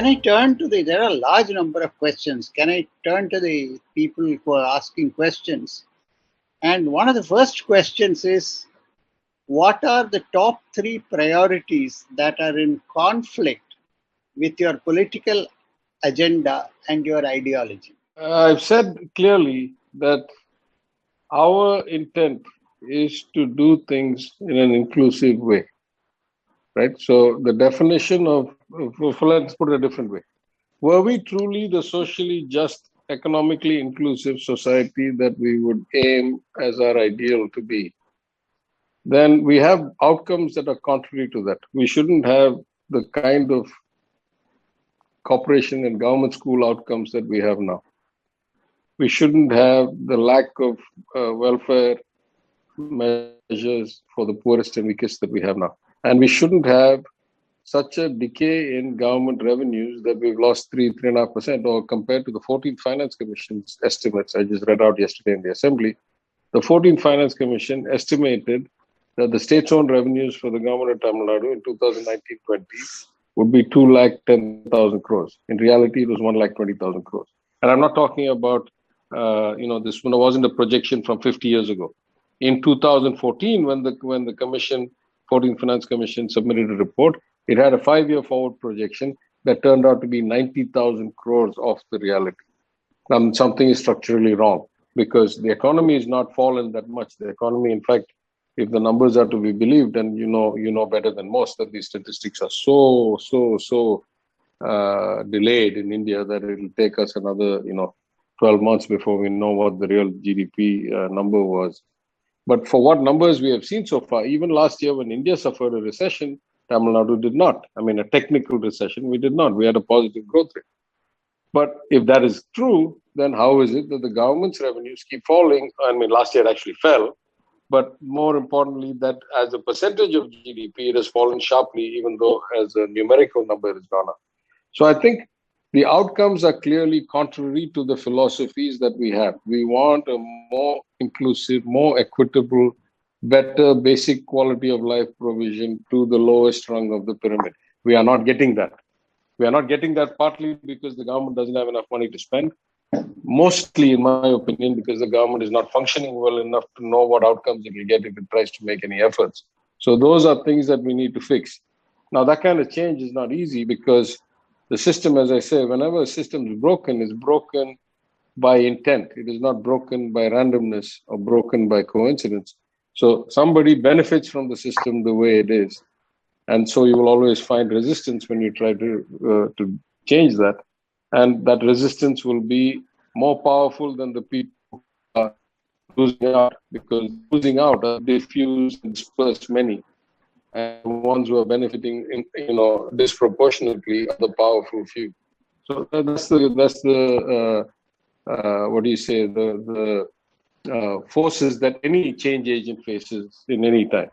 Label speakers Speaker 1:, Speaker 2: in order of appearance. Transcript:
Speaker 1: can I turn to there are a large number of questions. Can I turn to the people who are asking questions? And one of the first questions is, what are the top three priorities that are in conflict with your political agenda and your ideology?
Speaker 2: I've said clearly that our intent is to do things in an inclusive way, right? So the definition of, let's put it a different way. Were we truly the socially just, economically inclusive society that we would aim as our ideal to be, then we have outcomes that are contrary to that. We shouldn't have the kind of corporation and government school outcomes that we have now. We shouldn't have the lack of welfare measures for the poorest and weakest that we have now. And we shouldn't have such a decay in government revenues that we've lost 3.5%, or compared to the 14th Finance Commission's estimates I just read out yesterday in the Assembly. The 14th Finance Commission estimated that the state-owned revenues for the government of Tamil Nadu in 2019-20 would be 210,000 crores. In reality, it was 120,000 crores. And I'm not talking about, this wasn't a projection from 50 years ago. In 2014, when the commission, 14th Finance Commission, submitted a report, it had a 5-year forward projection that turned out to be 90,000 crores off the reality. Something is structurally wrong, because the economy is not fallen that much. The economy, in fact, if the numbers are to be believed, and you know better than most that these statistics are so delayed in India that it will take us another 12 months before we know what the real GDP number was. But for what numbers we have seen so far, even last year when India suffered a recession, Tamil Nadu did not. I mean, a technical recession, we did not. We had a positive growth rate. But if that is true, then how is it that the government's revenues keep falling? I mean, last year it actually fell. But more importantly, that as a percentage of GDP, it has fallen sharply, even though as a numerical number has gone up. So I think the outcomes are clearly contrary to the philosophies that we have. We want a more inclusive, more equitable, better basic quality of life provision to the lowest rung of the pyramid. We are not getting that. We are not getting that partly because the government doesn't have enough money to spend. Mostly, in my opinion, because the government is not functioning well enough to know what outcomes it will get if it tries to make any efforts. So those are things that we need to fix. Now, that kind of change is not easy because the system, as I say, whenever a system is broken, it's broken by intent. It is not broken by randomness or broken by coincidence. So somebody benefits from the system the way it is. And so you will always find resistance when you try to change that. And that resistance will be more powerful than the people who are losing out, because losing out are diffuse and dispersed many. And the ones who are benefiting, disproportionately are the powerful few. So that's the forces that any change agent faces in any time.